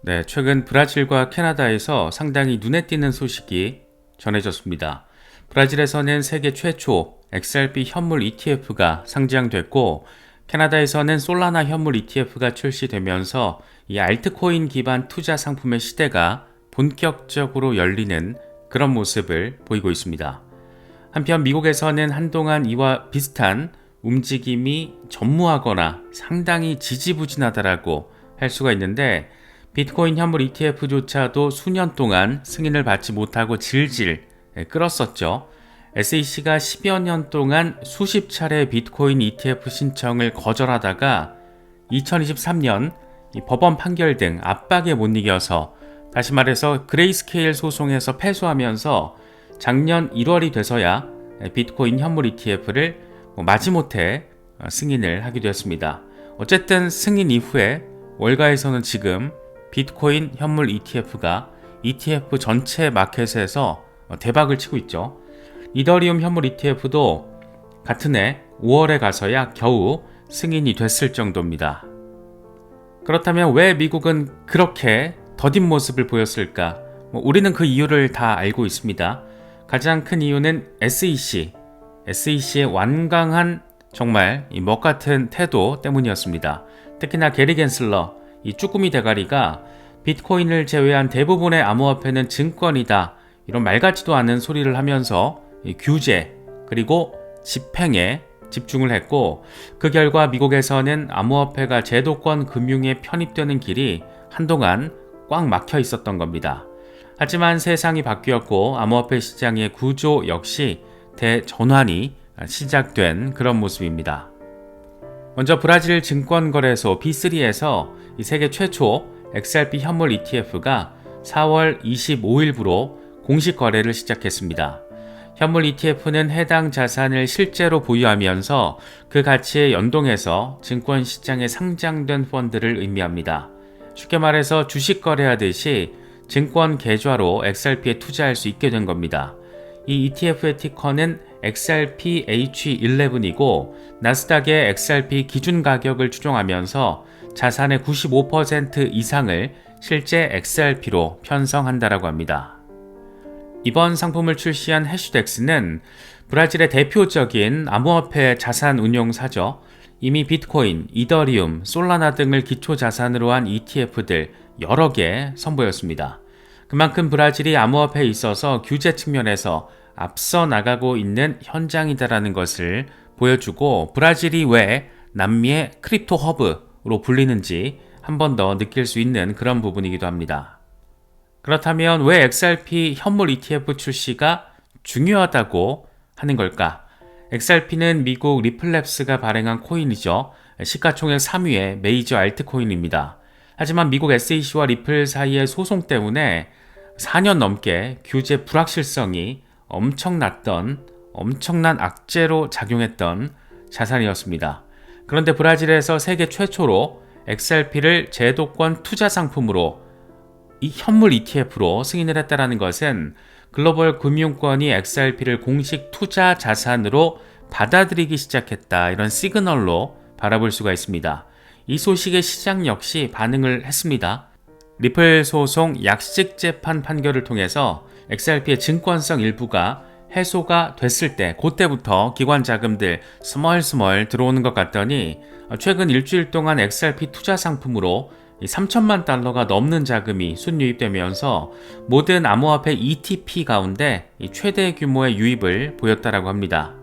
네, 최근 브라질과 캐나다에서 상당히 눈에 띄는 소식이 전해졌습니다. 브라질에서는 세계 최초 XRP 현물 ETF가 상장됐고, 캐나다에서는 솔라나 현물 ETF가 출시되면서 이 알트코인 기반 투자 상품의 시대가 본격적으로 열리는 그런 모습을 보이고 있습니다. 한편 미국에서는 한동안 이와 비슷한 움직임이 전무하거나 상당히 지지부진하다라고 할 수가 있는데, 비트코인 현물 ETF조차도 수년 동안 승인을 받지 못하고 질질 끌었었죠. SEC가 10여 년 동안 수십 차례 비트코인 ETF 신청을 거절하다가 2023년 법원 판결 등 압박에 못 이겨서, 다시 말해서 그레이스케일 소송에서 패소하면서 작년 1월이 돼서야 비트코인 현물 ETF를 마지못해 승인을 하기도 했습니다. 어쨌든 승인 이후에 월가에서는 지금 비트코인 현물 ETF가 ETF 전체 마켓에서 대박을 치고 있죠. 이더리움 현물 ETF도 같은 해 5월에 가서야 겨우 승인이 됐을 정도입니다. 그렇다면 왜 미국은 그렇게 더딘 모습을 보였을까? 우리는 그 이유를 다 알고 있습니다. 가장 큰 이유는 SEC의 완강한 정말 먹같은 태도 때문이었습니다. 특히나 게리 겐슬러, 이 쭈꾸미 대가리가 비트코인을 제외한 대부분의 암호화폐는 증권이다, 이런 말 같지도 않은 소리를 하면서 규제 그리고 집행에 집중을 했고, 그 결과 미국에서는 암호화폐가 제도권 금융에 편입되는 길이 한동안 꽉 막혀 있었던 겁니다. 하지만 세상이 바뀌었고 암호화폐 시장의 구조 역시 대전환이 시작된 그런 모습입니다. 먼저 브라질 증권거래소 B3에서 세계 최초 XRP 현물 ETF가 4월 25일부로 공식 거래를 시작했습니다. 현물 ETF는 해당 자산을 실제로 보유하면서 그 가치에 연동해서 증권시장에 상장된 펀드를 의미합니다. 쉽게 말해서 주식 거래하듯이 증권 계좌로 XRP에 투자할 수 있게 된 겁니다. 이 ETF의 티커는 XRPH11이고 나스닥의 XRP 기준 가격을 추종하면서 자산의 95% 이상을 실제 XRP로 편성한다라고 합니다. 이번 상품을 출시한 해슈덱스는 브라질의 대표적인 암호화폐 자산 운용사죠. 이미 비트코인, 이더리움, 솔라나 등을 기초 자산으로 한 ETF들 여러 개 선보였습니다. 그만큼 브라질이 암호화폐에 있어서 규제 측면에서 앞서 나가고 있는 현장이다라는 것을 보여주고, 브라질이 왜 남미의 크립토 허브로 불리는지 한 번 더 느낄 수 있는 그런 부분이기도 합니다. 그렇다면 왜 XRP 현물 ETF 출시가 중요하다고 하는 걸까? XRP는 미국 리플랩스가 발행한 코인이죠. 시가총액 3위의 메이저 알트코인입니다. 하지만 미국 SEC와 리플 사이의 소송 때문에 4년 넘게 규제 불확실성이 엄청난 악재로 작용했던 자산이었습니다. 그런데 브라질에서 세계 최초로 XRP를 제도권 투자 상품으로 이 현물 ETF로 승인을 했다는 것은 글로벌 금융권이 XRP를 공식 투자 자산으로 받아들이기 시작했다, 이런 시그널로 바라볼 수가 있습니다. 이 소식에 시장 역시 반응을 했습니다. 리플 소송 약식 재판 판결을 통해서 XRP의 증권성 일부가 해소가 됐을 때, 그때부터 기관 자금들 스멀스멀 들어오는 것 같더니 최근 일주일 동안 XRP 투자 상품으로 3천만 달러가 넘는 자금이 순유입되면서 모든 암호화폐 ETP 가운데 최대 규모의 유입을 보였다라고 합니다.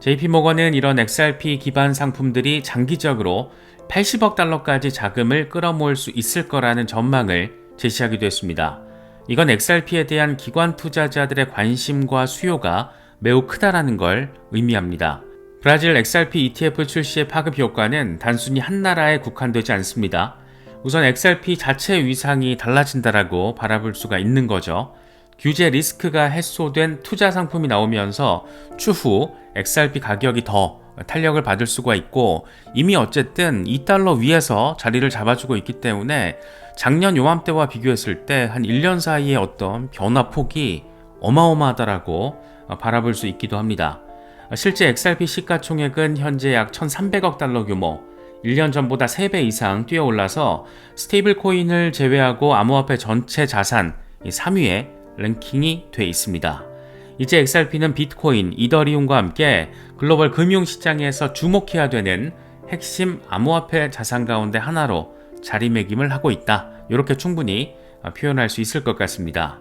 JP모건은 이런 XRP 기반 상품들이 장기적으로 80억 달러까지 자금을 끌어모을 수 있을 거라는 전망을 제시하기도 했습니다. 이건 XRP에 대한 기관 투자자들의 관심과 수요가 매우 크다라는 걸 의미합니다. 브라질 XRP ETF 출시의 파급 효과는 단순히 한 나라에 국한되지 않습니다. 우선 XRP 자체 위상이 달라진다라고 바라볼 수가 있는 거죠. 규제 리스크가 해소된 투자 상품이 나오면서 추후 XRP 가격이 더 탄력을 받을 수가 있고, 이미 어쨌든 2달러 위에서 자리를 잡아주고 있기 때문에 작년 요맘때와 비교했을 때 한 1년 사이의 어떤 변화폭이 어마어마하다라고 바라볼 수 있기도 합니다. 실제 XRP 시가총액은 현재 약 1,300억 달러 규모, 1년 전보다 3배 이상 뛰어올라서 스테이블 코인을 제외하고 암호화폐 전체 자산 3위에 랭킹이 돼 있습니다. 이제 XRP는 비트코인, 이더리움과 함께 글로벌 금융시장에서 주목해야 되는 핵심 암호화폐 자산 가운데 하나로 자리매김을 하고 있다. 이렇게 충분히 표현할 수 있을 것 같습니다.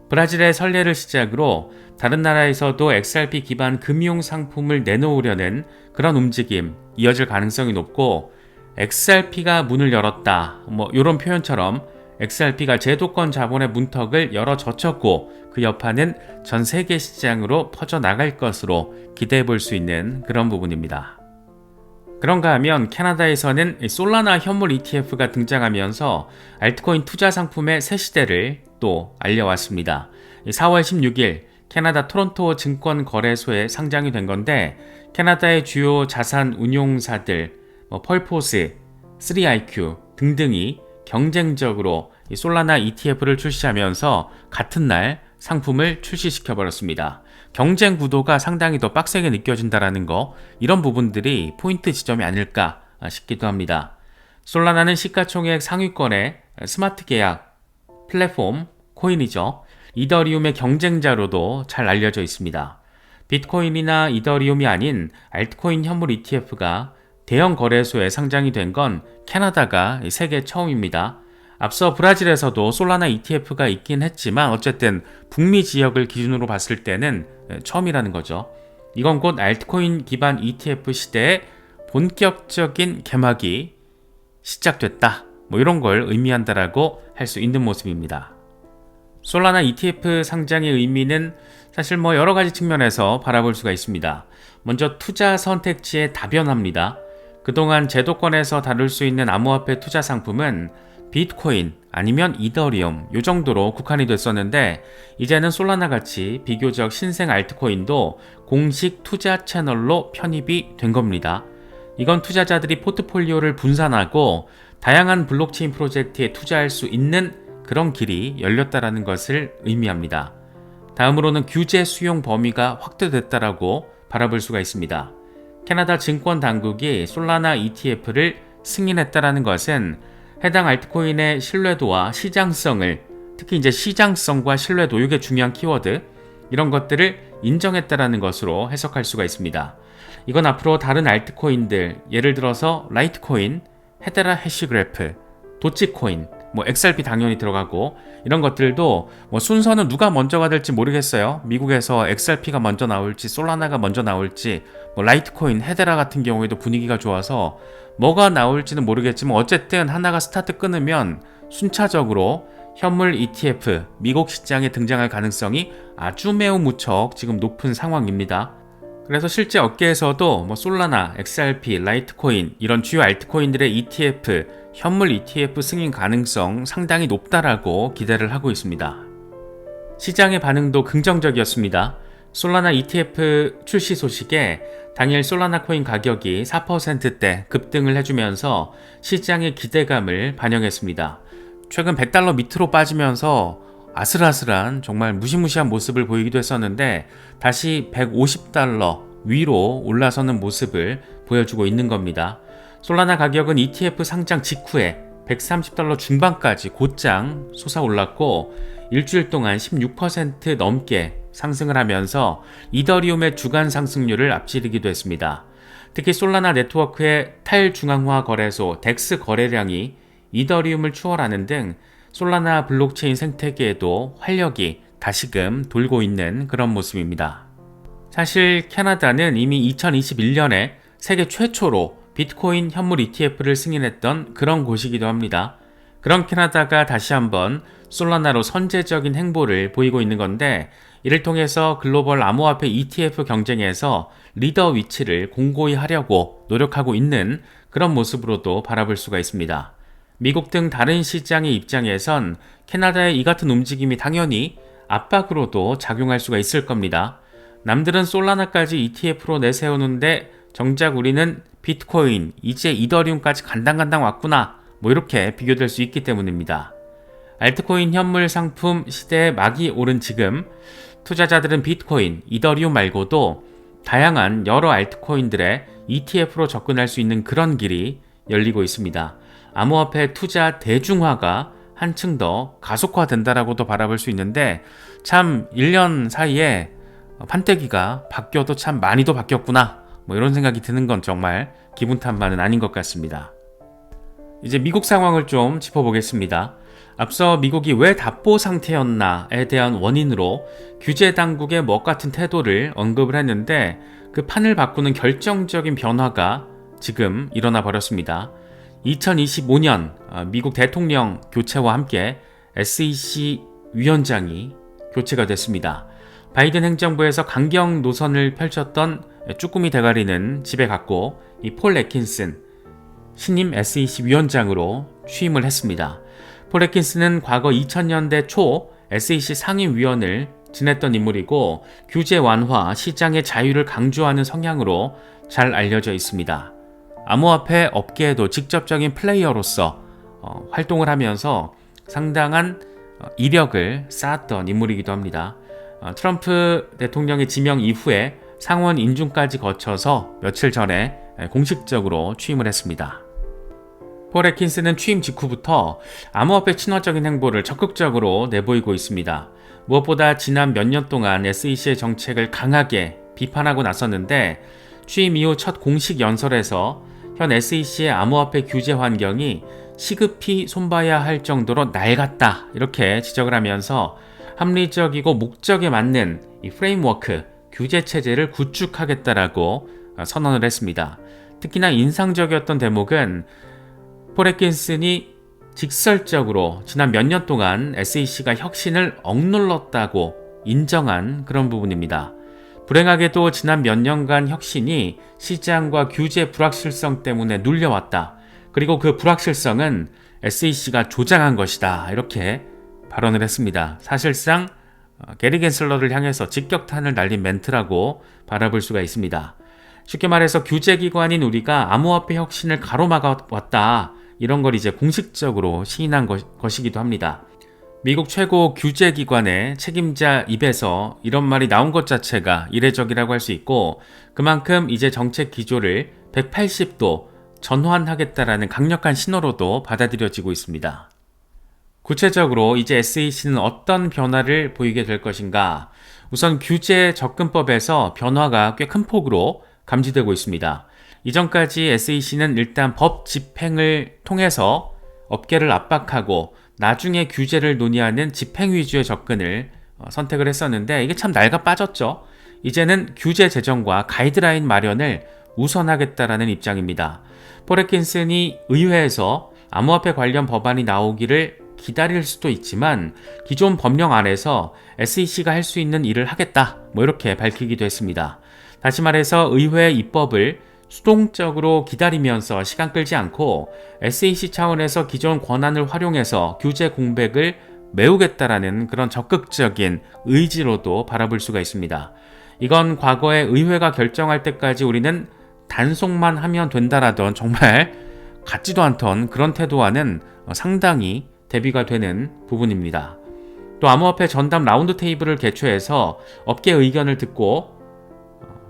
브라질의 설례를 시작으로 다른 나라에서도 XRP 기반 금융 상품을 내놓으려는 그런 움직임 이어질 가능성이 높고, XRP가 문을 열었다 이런 표현처럼 XRP가 제도권 자본의 문턱을 열어 젖혔고 그 여파는 전 세계 시장으로 퍼져나갈 것으로 기대해 볼 수 있는 그런 부분입니다. 그런가 하면 캐나다에서는 솔라나 현물 ETF가 등장하면서 알트코인 투자 상품의 새 시대를 또 알려왔습니다. 4월 16일 캐나다 토론토 증권거래소에 상장이 된 건데, 캐나다의 주요 자산 운용사들 펄포스, 3iQ 등등이 경쟁적으로 솔라나 ETF를 출시하면서 같은 날 상품을 출시시켜버렸습니다. 경쟁 구도가 상당히 더 빡세게 느껴진다는 거, 이런 부분들이 포인트 지점이 아닐까 싶기도 합니다. 솔라나는 시가총액 상위권의 스마트 계약 플랫폼 코인이죠. 이더리움의 경쟁자로도 잘 알려져 있습니다. 비트코인이나 이더리움이 아닌 알트코인 현물 ETF가 대형 거래소에 상장이 된 건 캐나다가 세계 처음입니다. 앞서 브라질에서도 솔라나 ETF가 있긴 했지만 어쨌든 북미 지역을 기준으로 봤을 때는 처음이라는 거죠. 이건 곧 알트코인 기반 ETF 시대의 본격적인 개막이 시작됐다. 이런 걸 의미한다라고 할 수 있는 모습입니다. 솔라나 ETF 상장의 의미는 사실 여러 가지 측면에서 바라볼 수가 있습니다. 먼저 투자 선택지의 다변화입니다. 그동안 제도권에서 다룰 수 있는 암호화폐 투자 상품은 비트코인 아니면 이더리움 요 정도로 국한이 됐었는데, 이제는 솔라나 같이 비교적 신생 알트코인도 공식 투자 채널로 편입이 된 겁니다. 이건 투자자들이 포트폴리오를 분산하고 다양한 블록체인 프로젝트에 투자할 수 있는 그런 길이 열렸다라는 것을 의미합니다. 다음으로는 규제 수용 범위가 확대됐다라고 바라볼 수가 있습니다. 캐나다 증권 당국이 솔라나 ETF를 승인했다라는 것은 해당 알트코인의 신뢰도와 시장성을, 특히 이제 시장성과 신뢰도, 이게 중요한 키워드, 이런 것들을 인정했다라는 것으로 해석할 수가 있습니다. 이건 앞으로 다른 알트코인들, 예를 들어서 라이트코인, 헤데라 해시그래프, 도치코인, XRP 당연히 들어가고, 이런 것들도 순서는 누가 먼저가 될지 모르겠어요. 미국에서 XRP가 먼저 나올지 솔라나가 먼저 나올지, 라이트코인, 헤데라 같은 경우에도 분위기가 좋아서 뭐가 나올지는 모르겠지만 어쨌든 하나가 스타트 끊으면 순차적으로 현물 ETF 미국 시장에 등장할 가능성이 아주 매우 무척 지금 높은 상황입니다. 그래서 실제 업계에서도 솔라나, XRP, 라이트코인 이런 주요 알트코인들의 ETF, 현물 ETF 승인 가능성 상당히 높다라고 기대를 하고 있습니다. 시장의 반응도 긍정적이었습니다. 솔라나 ETF 출시 소식에 당일 솔라나 코인 가격이 4%대 급등을 해주면서 시장의 기대감을 반영했습니다. 최근 $100 밑으로 빠지면서 아슬아슬한 정말 무시무시한 모습을 보이기도 했었는데 다시 $150 위로 올라서는 모습을 보여주고 있는 겁니다. 솔라나 가격은 ETF 상장 직후에 $130 중반까지 곧장 솟아올랐고 일주일 동안 16% 넘게 상승을 하면서 이더리움의 주간 상승률을 앞지르기도 했습니다. 특히 솔라나 네트워크의 탈중앙화 거래소 덱스 거래량이 이더리움을 추월하는 등 솔라나 블록체인 생태계에도 활력이 다시금 돌고 있는 그런 모습입니다. 사실 캐나다는 이미 2021년에 세계 최초로 비트코인 현물 ETF를 승인했던 그런 곳이기도 합니다. 그런 캐나다가 다시 한번 솔라나로 선제적인 행보를 보이고 있는 건데, 이를 통해서 글로벌 암호화폐 ETF 경쟁에서 리더 위치를 공고히 하려고 노력하고 있는 그런 모습으로도 바라볼 수가 있습니다. 미국 등 다른 시장의 입장에선 캐나다의 이 같은 움직임이 당연히 압박으로도 작용할 수가 있을 겁니다. 남들은 솔라나까지 ETF로 내세우는데 정작 우리는 비트코인, 이제 이더리움까지 간당간당 왔구나, 이렇게 비교될 수 있기 때문입니다. 알트코인 현물 상품 시대에 막이 오른 지금 투자자들은 비트코인, 이더리움 말고도 다양한 여러 알트코인들의 ETF로 접근할 수 있는 그런 길이 열리고 있습니다. 암호화폐 투자 대중화가 한층 더 가속화된다라고도 바라볼 수 있는데 참 1년 사이에 판때기가 바뀌어도 참 많이도 바뀌었구나 이런 생각이 드는 건 정말 기분 탓만은 아닌 것 같습니다. 이제 미국 상황을 좀 짚어보겠습니다. 앞서 미국이 왜 답보 상태였나에 대한 원인으로 규제 당국의 먹같은 태도를 언급을 했는데 그 판을 바꾸는 결정적인 변화가 지금 일어나 버렸습니다. 2025년 미국 대통령 교체와 함께 SEC 위원장이 교체가 됐습니다. 바이든 행정부에서 강경 노선을 펼쳤던 쭈꾸미 대가리는 집에 갔고 이 폴 애킨슨 신임 SEC 위원장으로 취임을 했습니다. 폴 애킨슨은 과거 2000년대 초 SEC 상임위원을 지냈던 인물이고 규제 완화, 시장의 자유를 강조하는 성향으로 잘 알려져 있습니다. 암호화폐 업계에도 직접적인 플레이어로서 활동을 하면서 상당한 이력을 쌓았던 인물이기도 합니다. 트럼프 대통령의 지명 이후에 상원 인준까지 거쳐서 며칠 전에 공식적으로 취임을 했습니다. 폴 애킨슨은 취임 직후부터 암호화폐 친화적인 행보를 적극적으로 내보이고 있습니다. 무엇보다 지난 몇 년 동안 SEC의 정책을 강하게 비판하고 나섰는데 취임 이후 첫 공식 연설에서 현 SEC의 암호화폐 규제 환경이 시급히 손봐야 할 정도로 낡았다 이렇게 지적을 하면서 합리적이고 목적에 맞는 이 프레임워크, 규제 체제를 구축하겠다라고 선언을 했습니다. 특히나 인상적이었던 대목은 폴 애킨슨이 직설적으로 지난 몇 년 동안 SEC가 혁신을 억눌렀다고 인정한 그런 부분입니다. 불행하게도 지난 몇 년간 혁신이 시장과 규제 불확실성 때문에 눌려왔다. 그리고 그 불확실성은 SEC가 조장한 것이다. 이렇게 발언을 했습니다. 사실상 게리 겐슬러를 향해서 직격탄을 날린 멘트라고 바라볼 수가 있습니다. 쉽게 말해서 규제기관인 우리가 암호화폐 혁신을 가로막아왔다. 이런 걸 이제 공식적으로 시인한 것이기도 합니다. 미국 최고 규제기관의 책임자 입에서 이런 말이 나온 것 자체가 이례적이라고 할 수 있고 그만큼 이제 정책 기조를 180도 전환하겠다라는 강력한 신호로도 받아들여지고 있습니다. 구체적으로 이제 SEC는 어떤 변화를 보이게 될 것인가? 우선 규제 접근법에서 변화가 꽤 큰 폭으로 감지되고 있습니다. 이전까지 SEC는 일단 법 집행을 통해서 업계를 압박하고 나중에 규제를 논의하는 집행 위주의 접근을 선택을 했었는데 이게 참 낡아 빠졌죠. 이제는 규제 제정과 가이드라인 마련을 우선하겠다라는 입장입니다. 폴 애킨슨이 의회에서 암호화폐 관련 법안이 나오기를 기다릴 수도 있지만 기존 법령 안에서 SEC가 할 수 있는 일을 하겠다 이렇게 밝히기도 했습니다. 다시 말해서 의회 입법을 수동적으로 기다리면서 시간 끌지 않고 SEC 차원에서 기존 권한을 활용해서 규제 공백을 메우겠다라는 그런 적극적인 의지로도 바라볼 수가 있습니다. 이건 과거에 의회가 결정할 때까지 우리는 단속만 하면 된다라던 정말 같지도 않던 그런 태도와는 상당히 대비가 되는 부분입니다. 또 암호화폐 전담 라운드 테이블을 개최해서 업계 의견을 듣고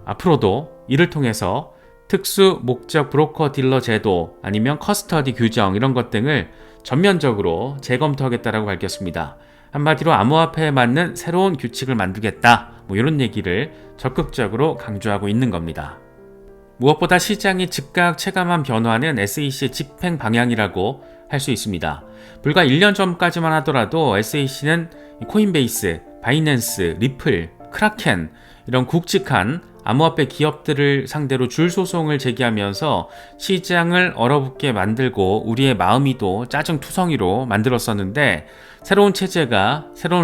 앞으로도 이를 통해서 특수 목적 브로커 딜러 제도 아니면 커스터디 규정 이런 것 등을 전면적으로 재검토하겠다라고 밝혔습니다. 한마디로 암호화폐에 맞는 새로운 규칙을 만들겠다 이런 얘기를 적극적으로 강조하고 있는 겁니다. 무엇보다 시장이 즉각 체감한 변화는 SEC의 집행 방향이라고 할 수 있습니다. 불과 1년 전까지만 하더라도 SEC는 코인베이스, 바이낸스, 리플, 크라켄 이런 굵직한 암호화폐 기업들을 상대로 줄 소송을 제기하면서 시장을 얼어붙게 만들고 우리의 마음이도 짜증투성이로 만들었었는데 새로운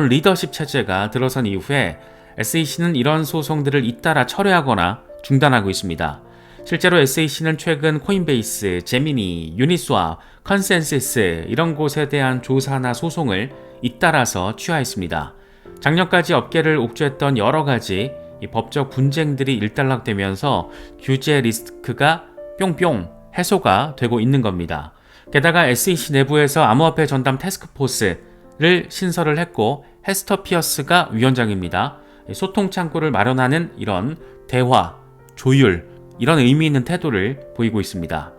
리더십 체제가 들어선 이후에 SEC는 이런 소송들을 잇따라 철회하거나 중단하고 있습니다. 실제로 SEC는 최근 코인베이스, 제미니, 유니스왑, 컨센서스 이런 곳에 대한 조사나 소송을 잇따라서 취하했습니다. 작년까지 업계를 옥죄했던 여러 가지 법적 분쟁들이 일단락되면서 규제 리스크가 뿅뿅 해소가 되고 있는 겁니다. 게다가 SEC 내부에서 암호화폐 전담 태스크포스를 신설을 했고 헤스터 피어스가 위원장입니다. 소통 창구를 마련하는 이런 대화, 조율 이런 의미 있는 태도를 보이고 있습니다.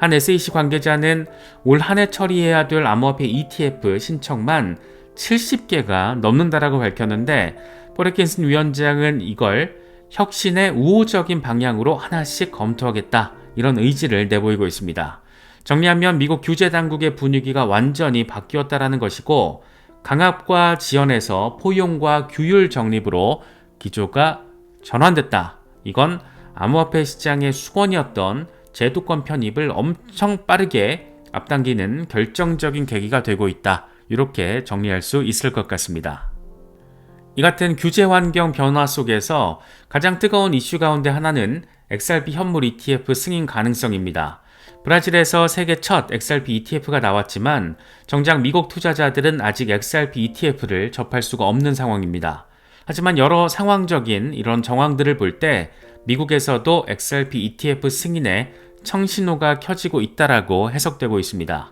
한 SEC 관계자는 올 한 해 처리해야 될 암호화폐 ETF 신청만 70개가 넘는다라고 밝혔는데, 포레킨슨 위원장은 이걸 혁신의 우호적인 방향으로 하나씩 검토하겠다, 이런 의지를 내보이고 있습니다. 정리하면 미국 규제 당국의 분위기가 완전히 바뀌었다라는 것이고, 강압과 지연에서 포용과 규율 정립으로 기조가 전환됐다. 이건 암호화폐 시장의 수건이었던 제도권 편입을 엄청 빠르게 앞당기는 결정적인 계기가 되고 있다. 이렇게 정리할 수 있을 것 같습니다. 이 같은 규제 환경 변화 속에서 가장 뜨거운 이슈 가운데 하나는 XRP 현물 ETF 승인 가능성입니다. 브라질에서 세계 첫 XRP ETF가 나왔지만 정작 미국 투자자들은 아직 XRP ETF를 접할 수가 없는 상황입니다. 하지만 여러 상황적인 이런 정황들을 볼 때 미국에서도 XRP ETF 승인에 청신호가 켜지고 있다라고 해석되고 있습니다.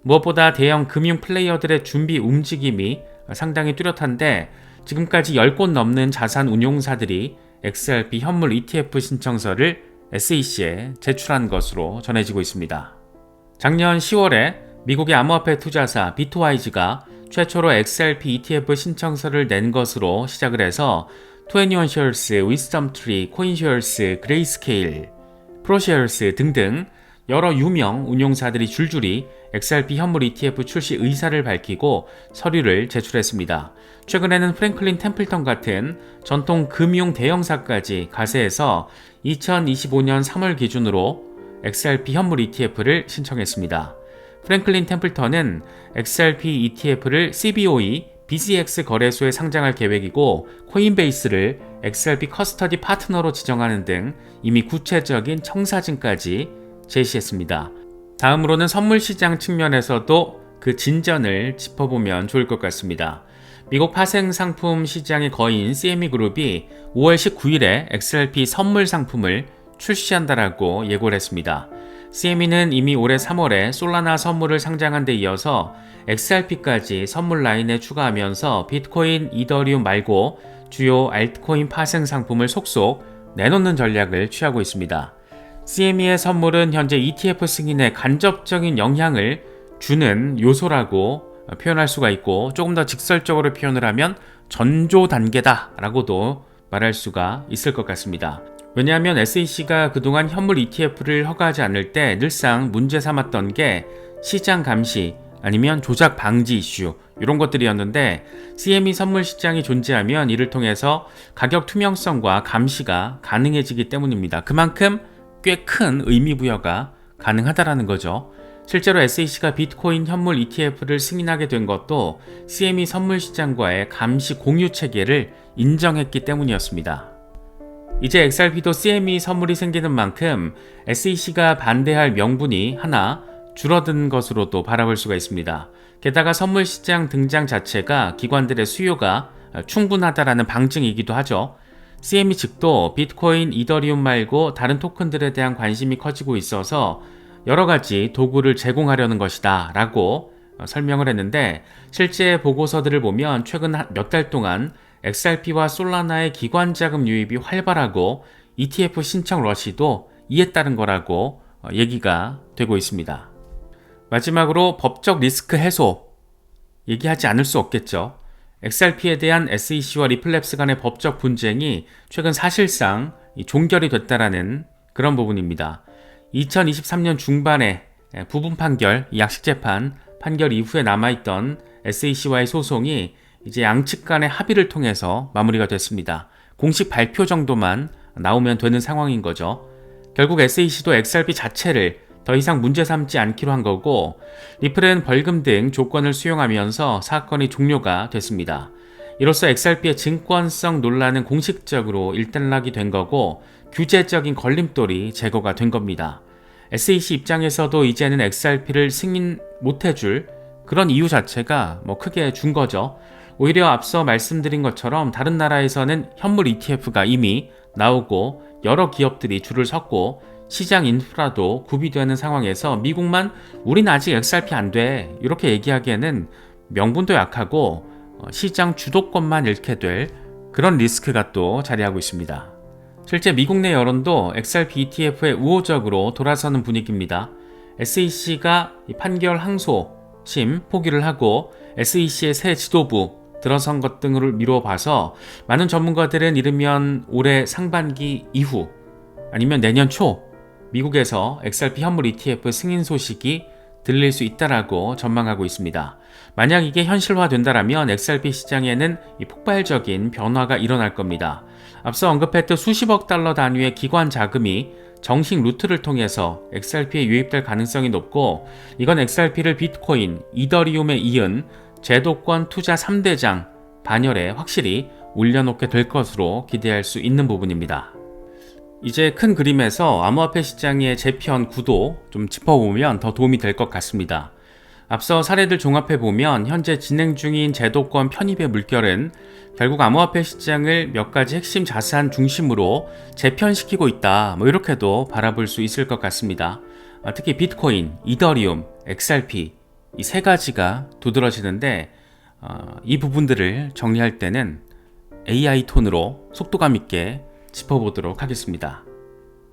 무엇보다 대형 금융 플레이어들의 준비 움직임이 상당히 뚜렷한데, 지금까지 10곳 넘는 자산 운용사들이 XRP 현물 ETF 신청서를 SEC에 제출한 것으로 전해지고 있습니다. 작년 10월에 미국의 암호화폐 투자사 비트와이즈가 최초로 XRP ETF 신청서를 낸 것으로 시작을 해서 21shares, 위스덤트리, 코인쉐어스, 그레이스케일, 프로쉐어스 등등 여러 유명 운용사들이 줄줄이 XRP 현물 ETF 출시 의사를 밝히고 서류를 제출했습니다. 최근에는 프랭클린 템플턴 같은 전통 금융 대형사까지 가세해서 2025년 3월 기준으로 XRP 현물 ETF를 신청했습니다. 프랭클린 템플턴은 XRP ETF를 CBOE, BZX 거래소에 상장할 계획이고, 코인베이스를 XRP 커스터디 파트너로 지정하는 등 이미 구체적인 청사진까지 제시했습니다. 다음으로는 선물 시장 측면에서도 그 진전을 짚어보면 좋을 것 같습니다. 미국 파생 상품 시장의 거인 CME 그룹이 5월 19일에 XRP 선물 상품을 출시한다라고 예고를 했습니다. CME는 이미 올해 3월에 솔라나 선물을 상장한 데 이어서 XRP까지 선물 라인에 추가하면서 비트코인, 이더리움 말고 주요 알트코인 파생 상품을 속속 내놓는 전략을 취하고 있습니다. CME의 선물은 현재 ETF 승인에 간접적인 영향을 주는 요소라고 표현할 수가 있고, 조금 더 직설적으로 표현을 하면 전조 단계다 라고도 말할 수가 있을 것 같습니다. 왜냐하면 SEC가 그동안 현물 ETF를 허가하지 않을 때 늘상 문제 삼았던 게 시장 감시 아니면 조작 방지 이슈, 이런 것들이었는데, CME 선물 시장이 존재하면 이를 통해서 가격 투명성과 감시가 가능해지기 때문입니다. 그만큼 꽤 큰 의미부여가 가능하다라는 거죠. 실제로 SEC가 비트코인 현물 ETF를 승인하게 된 것도 CME 선물 시장과의 감시 공유 체계를 인정했기 때문이었습니다. 이제 XRP도 CME 선물이 생기는 만큼 SEC가 반대할 명분이 하나 줄어든 것으로도 바라볼 수가 있습니다. 게다가 선물 시장 등장 자체가 기관들의 수요가 충분하다라는 방증이기도 하죠. CME 측도 비트코인, 이더리움 말고 다른 토큰들에 대한 관심이 커지고 있어서 여러 가지 도구를 제공하려는 것이다 라고 설명을 했는데, 실제 보고서들을 보면 최근 몇 달 동안 XRP와 솔라나의 기관 자금 유입이 활발하고 ETF 신청 러시도 이에 따른 거라고 얘기가 되고 있습니다. 마지막으로 법적 리스크 해소 얘기하지 않을 수 없겠죠. XRP에 대한 SEC와 리플랩스 간의 법적 분쟁이 최근 사실상 종결이 됐다라는 그런 부분입니다. 2023년 중반에 부분 판결, 약식재판 판결 이후에 남아있던 SEC와의 소송이 이제 양측 간의 합의를 통해서 마무리가 됐습니다. 공식 발표 정도만 나오면 되는 상황인 거죠. 결국 SEC도 XRP 자체를 더 이상 문제 삼지 않기로 한 거고, 리플은 벌금 등 조건을 수용하면서 사건이 종료가 됐습니다. 이로써 XRP의 증권성 논란은 공식적으로 일단락이 된 거고, 규제적인 걸림돌이 제거가 된 겁니다. SEC 입장에서도 이제는 XRP를 승인 못해줄 그런 이유 자체가 크게 준 거죠. 오히려 앞서 말씀드린 것처럼 다른 나라에서는 현물 ETF가 이미 나오고 여러 기업들이 줄을 섰고 시장 인프라도 구비되는 상황에서 미국만 우린 아직 XRP 안 돼 이렇게 얘기하기에는 명분도 약하고 시장 주도권만 잃게 될 그런 리스크가 또 자리하고 있습니다. 실제 미국 내 여론도 XRP ETF에 우호적으로 돌아서는 분위기입니다. SEC가 판결 항소심 포기를 하고 SEC의 새 지도부 들어선 것 등을 미루어 봐서 많은 전문가들은 이르면 올해 상반기 이후 아니면 내년 초 미국에서 XRP 현물 ETF 승인 소식이 들릴 수 있다라고 전망하고 있습니다. 만약 이게 현실화된다라면 XRP 시장에는 폭발적인 변화가 일어날 겁니다. 앞서 언급했듯 수십억 달러 단위의 기관 자금이 정식 루트를 통해서 XRP에 유입될 가능성이 높고, 이건 XRP를 비트코인, 이더리움에 이은 제도권 투자 3대장 반열에 확실히 올려놓게 될 것으로 기대할 수 있는 부분입니다. 이제 큰 그림에서 암호화폐 시장의 재편 구도 좀 짚어보면 더 도움이 될 것 같습니다. 앞서 사례들 종합해보면 현재 진행 중인 제도권 편입의 물결은 결국 암호화폐 시장을 몇 가지 핵심 자산 중심으로 재편시키고 있다, 이렇게도 바라볼 수 있을 것 같습니다. 특히 비트코인, 이더리움, XRP 이 세 가지가 두드러지는데, 이 부분들을 정리할 때는 AI 톤으로 속도감 있게 짚어보도록 하겠습니다.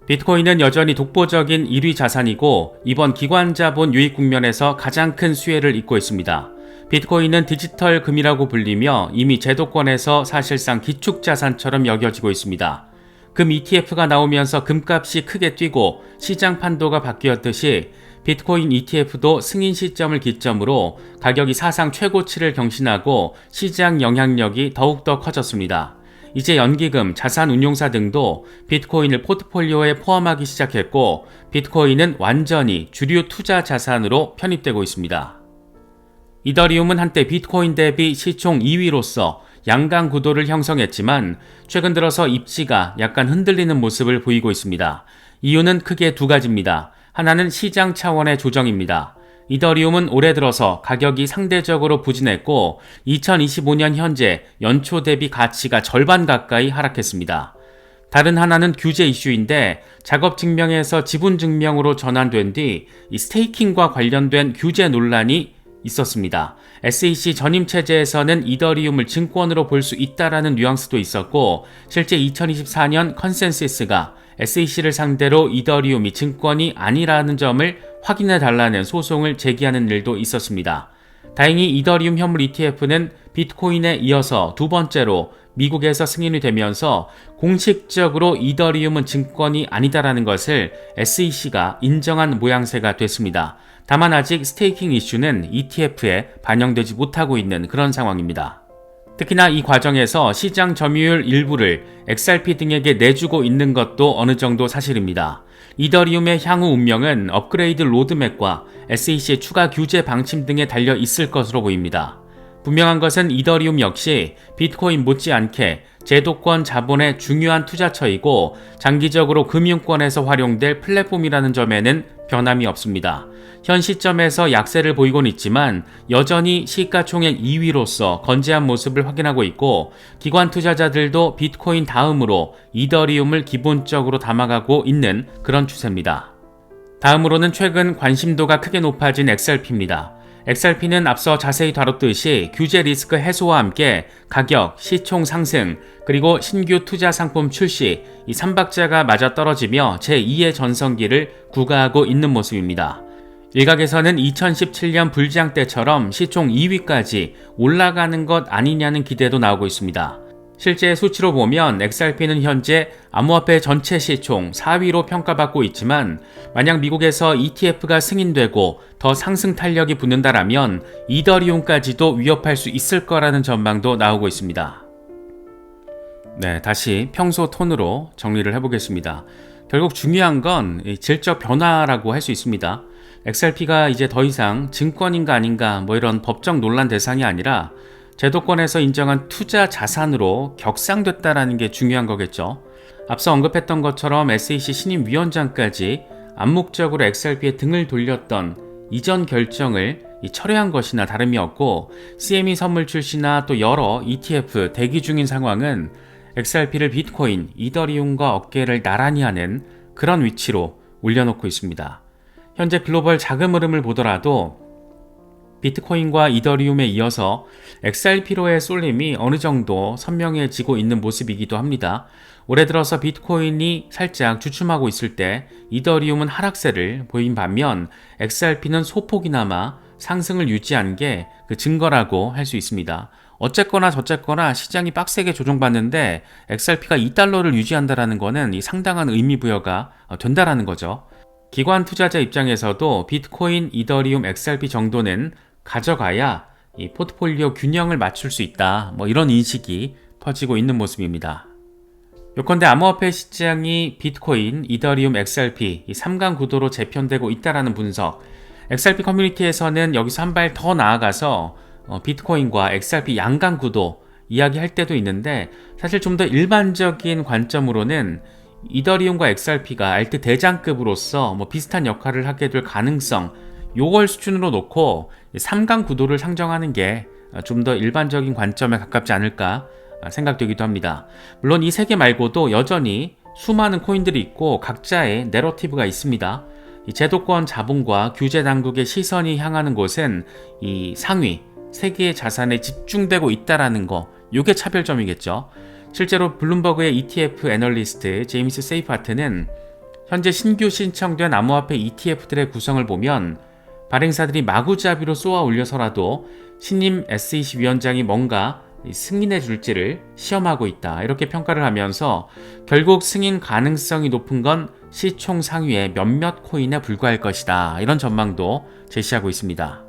비트코인은 여전히 독보적인 1위 자산이고 이번 기관 자본 유입 국면에서 가장 큰 수혜를 잇고 있습니다. 비트코인은 디지털 금이라고 불리며 이미 제도권에서 사실상 기축자산처럼 여겨지고 있습니다. 금 ETF가 나오면서 금값이 크게 뛰고 시장 판도가 바뀌었듯이 비트코인 ETF도 승인 시점을 기점으로 가격이 사상 최고치를 경신하고 시장 영향력이 더욱더 커졌습니다. 이제 연기금, 자산운용사 등도 비트코인을 포트폴리오에 포함하기 시작했고 비트코인은 완전히 주류 투자 자산으로 편입되고 있습니다. 이더리움은 한때 비트코인 대비 시총 2위로서 양강 구도를 형성했지만 최근 들어서 입지가 약간 흔들리는 모습을 보이고 있습니다. 이유는 크게 두 가지입니다. 하나는 시장 차원의 조정입니다. 이더리움은 올해 들어서 가격이 상대적으로 부진했고 2025년 현재 연초 대비 가치가 절반 가까이 하락했습니다. 다른 하나는 규제 이슈인데 작업 증명에서 지분 증명으로 전환된 뒤 이 스테이킹과 관련된 규제 논란이 있었습니다. SEC 전임 체제에서는 이더리움을 증권으로 볼 수 있다라는 뉘앙스도 있었고 실제 2024년 컨센서스가 SEC를 상대로 이더리움이 증권이 아니라는 점을 확인해 달라는 소송을 제기하는 일도 있었습니다. 다행히 이더리움 현물 ETF는 비트코인에 이어서 두 번째로 미국에서 승인이 되면서 공식적으로 이더리움은 증권이 아니다라는 것을 SEC가 인정한 모양새가 됐습니다. 다만 아직 스테이킹 이슈는 ETF에 반영되지 못하고 있는 그런 상황입니다. 특히나 이 과정에서 시장 점유율 일부를 XRP 등에게 내주고 있는 것도 어느 정도 사실입니다. 이더리움의 향후 운명은 업그레이드 로드맵과 SEC의 추가 규제 방침 등에 달려 있을 것으로 보입니다. 분명한 것은 이더리움 역시 비트코인 못지않게 제도권 자본의 중요한 투자처이고 장기적으로 금융권에서 활용될 플랫폼이라는 점에는 변함이 없습니다. 현 시점에서 약세를 보이곤 있지만 여전히 시가총액 2위로서 건재한 모습을 확인하고 있고 기관 투자자들도 비트코인 다음으로 이더리움을 기본적으로 담아가고 있는 그런 추세입니다. 다음으로는 최근 관심도가 크게 높아진 XRP입니다. XRP는 앞서 자세히 다뤘듯이 규제 리스크 해소와 함께 가격, 시총 상승, 그리고 신규 투자 상품 출시, 이 3박자가 맞아떨어지며 제2의 전성기를 구가하고 있는 모습입니다. 일각에서는 2017년 불장 때처럼 시총 2위까지 올라가는 것 아니냐는 기대도 나오고 있습니다. 실제 수치로 보면 XRP는 현재 암호화폐 전체 시총 4위로 평가받고 있지만 만약 미국에서 ETF가 승인되고 더 상승 탄력이 붙는다라면 이더리움까지도 위협할 수 있을 거라는 전망도 나오고 있습니다. 네, 다시 평소 톤으로 정리를 해보겠습니다. 결국 중요한 건 질적 변화라고 할 수 있습니다. XRP가 이제 더 이상 증권인가 아닌가 이런 법적 논란 대상이 아니라 제도권에서 인정한 투자 자산으로 격상됐다라는 게 중요한 거겠죠. 앞서 언급했던 것처럼 SEC 신임 위원장까지 암묵적으로 XRP에 등을 돌렸던 이전 결정을 철회한 것이나 다름이 없고 CME 선물 출시나 또 여러 ETF 대기 중인 상황은 XRP를 비트코인, 이더리움과 어깨를 나란히 하는 그런 위치로 올려놓고 있습니다. 현재 글로벌 자금 흐름을 보더라도 비트코인과 이더리움에 이어서 XRP로의 쏠림이 어느 정도 선명해지고 있는 모습이기도 합니다. 올해 들어서 비트코인이 살짝 주춤하고 있을 때 이더리움은 하락세를 보인 반면 XRP는 소폭이나마 상승을 유지한 게 그 증거라고 할 수 있습니다. 어쨌거나 저쨌거나 시장이 빡세게 조정받는데 XRP가 2달러를 유지한다는 것은 상당한 의미부여가 된다는 거죠. 기관 투자자 입장에서도 비트코인, 이더리움, XRP 정도는 가져가야 이 포트폴리오 균형을 맞출 수 있다. 이런 인식이 퍼지고 있는 모습입니다. 요컨대 암호화폐 시장이 비트코인, 이더리움, XRP 이 3강 구도로 재편되고 있다라는 분석. XRP 커뮤니티에서는 여기서 한 발 더 나아가서 비트코인과 XRP 양강 구도 이야기할 때도 있는데 사실 좀 더 일반적인 관점으로는 이더리움과 XRP가 알트 대장급으로서 비슷한 역할을 하게 될 가능성 요걸 수준으로 놓고 3강 구도를 상정하는 게 좀 더 일반적인 관점에 가깝지 않을까 생각되기도 합니다. 물론 이 세 개 말고도 여전히 수많은 코인들이 있고 각자의 내러티브가 있습니다. 이 제도권 자본과 규제 당국의 시선이 향하는 곳은 이 상위 세 개의 자산에 집중되고 있다라는 거, 요게 차별점이겠죠. 실제로 블룸버그의 ETF 애널리스트 제임스 세이파트는 현재 신규 신청된 암호화폐 ETF들의 구성을 보면 발행사들이 마구잡이로 쏘아 올려서라도 신임 SEC 위원장이 뭔가 승인해 줄지를 시험하고 있다. 이렇게 평가를 하면서 결국 승인 가능성이 높은 건 시총 상위의 몇몇 코인에 불과할 것이다. 이런 전망도 제시하고 있습니다.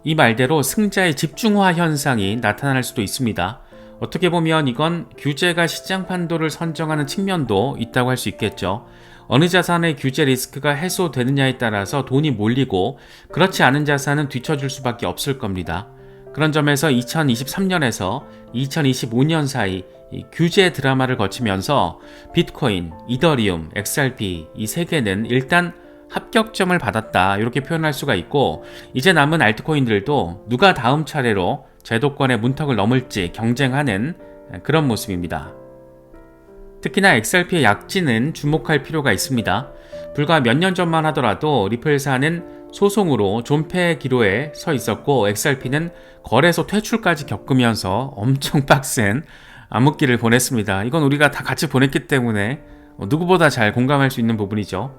이 말대로 승자의 집중화 현상이 나타날 수도 있습니다. 어떻게 보면 이건 규제가 시장 판도를 선정하는 측면도 있다고 할 수 있겠죠. 어느 자산의 규제 리스크가 해소되느냐에 따라서 돈이 몰리고 그렇지 않은 자산은 뒤처질 수밖에 없을 겁니다. 그런 점에서 2023년에서 2025년 사이 규제 드라마를 거치면서 비트코인, 이더리움, XRP 이 세 개는 일단 합격점을 받았다 이렇게 표현할 수가 있고 이제 남은 알트코인들도 누가 다음 차례로 제도권의 문턱을 넘을지 경쟁하는 그런 모습입니다. 특히나 XRP의 약진은 주목할 필요가 있습니다. 불과 몇 년 전만 하더라도 리플사는 소송으로 존폐 기로에 서 있었고 XRP는 거래소 퇴출까지 겪으면서 엄청 빡센 암흑기를 보냈습니다. 이건 우리가 다 같이 보냈기 때문에 누구보다 잘 공감할 수 있는 부분이죠.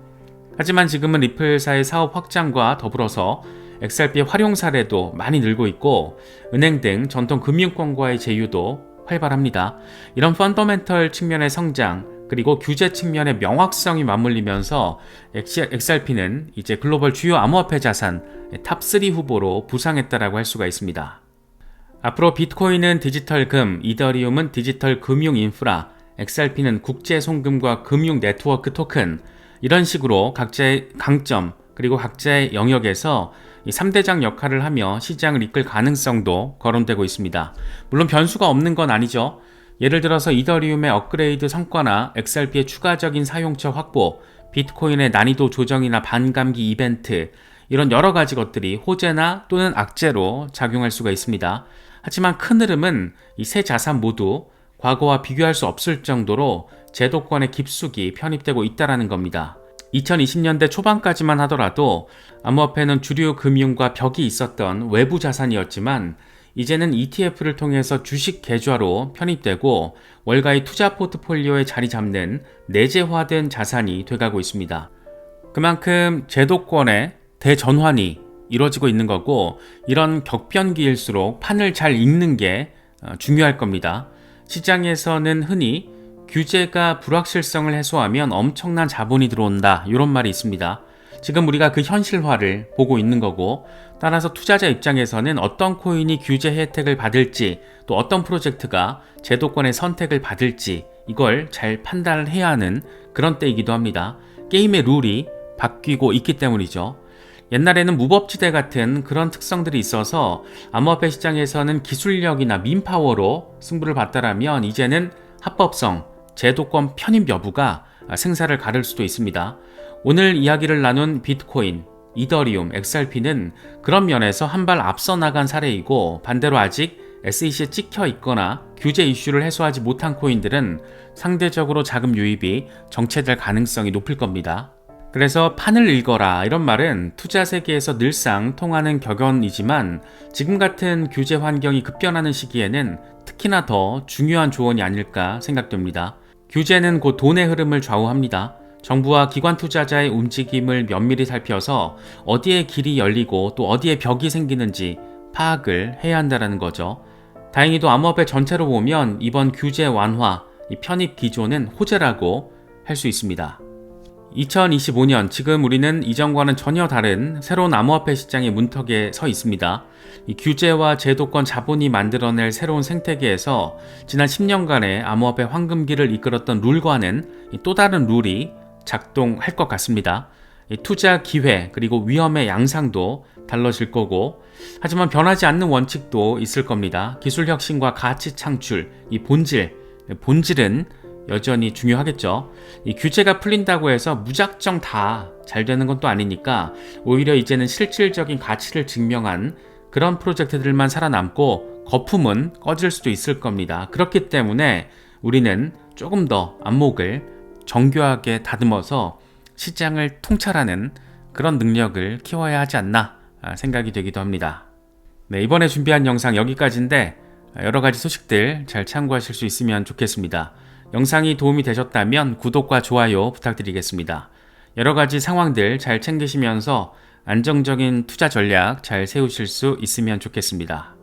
하지만 지금은 리플사의 사업 확장과 더불어서 XRP의 활용 사례도 많이 늘고 있고 은행 등 전통 금융권과의 제휴도 활발합니다. 이런 펀더멘털 측면의 성장 그리고 규제 측면의 명확성이 맞물리면서 XRP는 이제 글로벌 주요 암호화폐 자산 탑3 후보로 부상했다라고 할 수가 있습니다. 앞으로 비트코인은 디지털 금, 이더리움은 디지털 금융 인프라, XRP는 국제 송금과 금융 네트워크 토큰 이런 식으로 각자의 강점 그리고 각자의 영역에서 3대장 역할을 하며 시장을 이끌 가능성도 거론되고 있습니다. 물론 변수가 없는 건 아니죠. 예를 들어서 이더리움의 업그레이드 성과나 XRP의 추가적인 사용처 확보, 비트코인의 난이도 조정이나 반감기 이벤트 이런 여러 가지 것들이 호재나 또는 악재로 작용할 수가 있습니다. 하지만 큰 흐름은 이 세 자산 모두 과거와 비교할 수 없을 정도로 제도권의 깊숙이 편입되고 있다는 겁니다. 2020년대 초반까지만 하더라도 암호화폐는 주류 금융과 벽이 있었던 외부 자산이었지만 이제는 ETF를 통해서 주식 계좌로 편입되고 월가의 투자 포트폴리오에 자리 잡는 내재화된 자산이 돼가고 있습니다. 그만큼 제도권의 대전환이 이루어지고 있는 거고 이런 격변기일수록 판을 잘 읽는 게 중요할 겁니다. 시장에서는 흔히 규제가 불확실성을 해소하면 엄청난 자본이 들어온다 이런 말이 있습니다. 지금 우리가 그 현실화를 보고 있는 거고 따라서 투자자 입장에서는 어떤 코인이 규제 혜택을 받을지 또 어떤 프로젝트가 제도권의 선택을 받을지 이걸 잘 판단을 해야 하는 그런 때이기도 합니다. 게임의 룰이 바뀌고 있기 때문이죠. 옛날에는 무법지대 같은 그런 특성들이 있어서 암호화폐 시장에서는 기술력이나 민파워로 승부를 봤다라면 이제는 합법성, 제도권 편입 여부가 승사를 가를 수도 있습니다. 오늘 이야기를 나눈 비트코인, 이더리움, XRP는 그런 면에서 한 발 앞서 나간 사례이고 반대로 아직 SEC에 찍혀 있거나 규제 이슈를 해소하지 못한 코인들은 상대적으로 자금 유입이 정체될 가능성이 높을 겁니다. 그래서 판을 읽어라 이런 말은 투자 세계에서 늘상 통하는 격언이지만 지금 같은 규제 환경이 급변하는 시기에는 특히나 더 중요한 조언이 아닐까 생각됩니다. 규제는 곧 돈의 흐름을 좌우합니다. 정부와 기관 투자자의 움직임을 면밀히 살펴서 어디에 길이 열리고 또 어디에 벽이 생기는지 파악을 해야 한다는 거죠. 다행히도 암호화폐 전체로 보면 이번 규제 완화, 이 편입 기조는 호재라고 할 수 있습니다. 2025년 지금 우리는 이전과는 전혀 다른 새로운 암호화폐 시장의 문턱에 서 있습니다. 이 규제와 제도권 자본이 만들어낼 새로운 생태계에서 지난 10년간의 암호화폐 황금기를 이끌었던 룰과는 또 다른 룰이 작동할 것 같습니다. 투자 기회 그리고 위험의 양상도 달라질 거고, 하지만 변하지 않는 원칙도 있을 겁니다. 기술 혁신과 가치 창출, 이 본질은 여전히 중요하겠죠. 이 규제가 풀린다고 해서 무작정 다 잘 되는 건 또 아니니까 오히려 이제는 실질적인 가치를 증명한 그런 프로젝트들만 살아남고 거품은 꺼질 수도 있을 겁니다. 그렇기 때문에 우리는 조금 더 안목을 정교하게 다듬어서 시장을 통찰하는 그런 능력을 키워야 하지 않나 생각이 되기도 합니다. 네, 이번에 준비한 영상 여기까지인데 여러 가지 소식들 잘 참고하실 수 있으면 좋겠습니다. 영상이 도움이 되셨다면 구독과 좋아요 부탁드리겠습니다. 여러 가지 상황들 잘 챙기시면서 안정적인 투자 전략 잘 세우실 수 있으면 좋겠습니다.